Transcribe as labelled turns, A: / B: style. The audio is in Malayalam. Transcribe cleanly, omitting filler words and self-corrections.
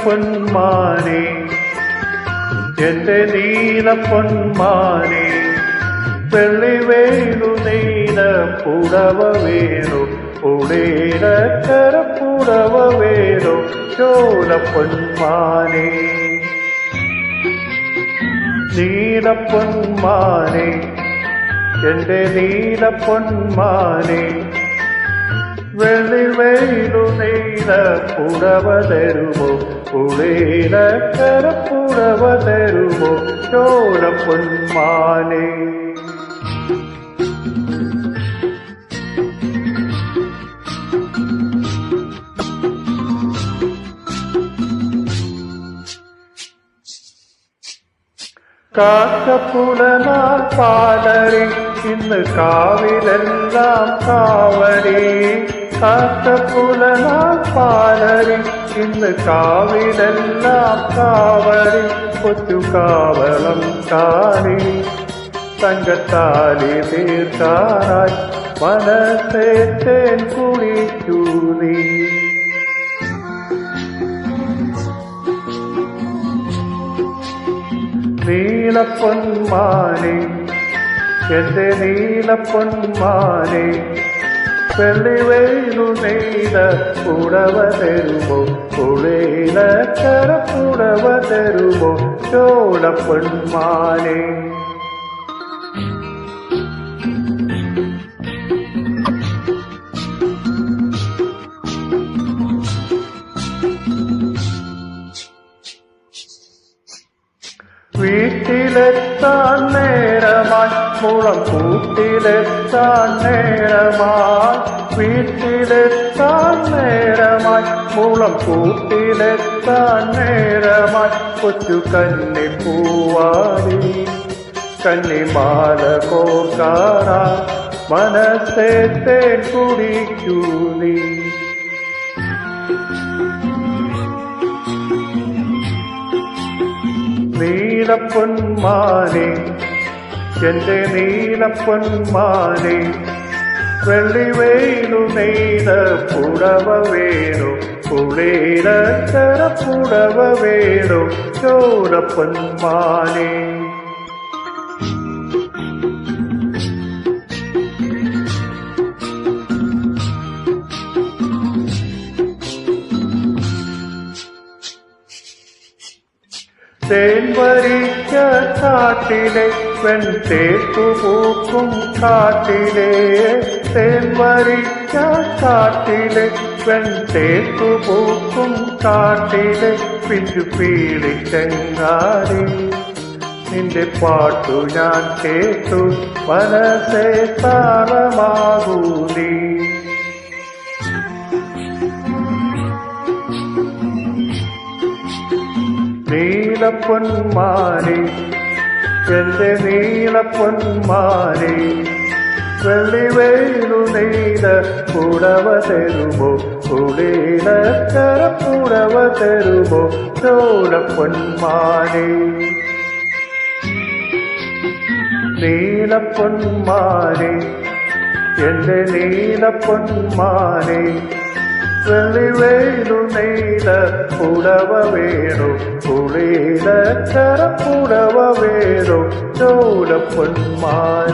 A: നീലപ്പൊന്മാനെ എന്റെ നീലപ്പൊന്മാനെ വെള്ളി വേണു നീല പുടവ വേണു പുടേരക്കര പുടവ വേണു ചോലപ്പൊന്മാനെ നീലപ്പൊന്മാനെ എന്റെ നീലപ്പൊന്മാനെ വെള്ളി വേണു നീല പുടവ തരുമോ പുടേരക്കര പുടവ തരുമോ ചോലപ്പൊന്മാനെ കാക്കപ്പുലനാൾ പാലരി ഇന്ന് കാവിലെല്ലാം കാവടി കാക്കപ്പുലനാൾ പാലരി ഇന്ന് കാവിലെല്ലാം കാവടി കൊച്ചു കാവളം കാരി തങ്കത്താലി തീർക്കാനായി മനസ്സേ തേൻ കുടിച്ചു നീ നീലപ്പൊന്മാനെ എന്റെ നീലപ്പൊന്മാനെ വെള്ളി വേണു നെയ്ത പുടവ തരുമോ പുഴയിലക്കര പുടവ തരുമോ ചോലപ്പൊന്മാനെ വീട്ടിലെത്താൻ നേരമായി മുളം കൂട്ടിലെത്താൻ നേരമായി വീട്ടിലെത്താൻ നേരമായി മുളം കൂട്ടിലെത്താൻ നേരമായി കൊച്ചു കന്നിപ്പൂവാടി കന്നിമാല കോർക്കാനാ മനസ്സേ തേൻ കുടിക്കൂ നീ നീലപ്പൊന്മാനെ എന്റെ നീലപ്പൊന്മാനെ വെള്ളി വേണു നെയ്ത പുടവ വേണു പുളേരക്കര പുടവ വേണു ചോലപ്പൊന്മാനെ തേൻ വരിച്ച കാട്ടിലെ വെൺതേക്കു പൂക്കും കാട്ടിലെ തേൻ വരിച്ച കാട്ടിലെ വെൺതേക്കു പൂക്കും കാട്ടിലെ പിഞ്ചുപീളി ചെങ്ങാടി നിന്റെ പാട്ടു ഞാൻ കേട്ടു മനസ്സേ താളമാകൂ നീ നീലപ്പൊന്മാനെ എന്റെ നീലപ്പൊന്മാനെ വെള്ളി വേണു നെയ്ത പുടവ തരുമോ പുടേരക്കര പുടവ തരുമോ ചോലപ്പൊന്മാനെ നീലപ്പൊന്മാനെ എന്റെ നീലപ്പൊന്മാനെ വെള്ളി വേണു നെയ്ത പുടവ വേണു പുളേരക്കര പുടവ വേണു ചോലപ്പൊന്മാനെ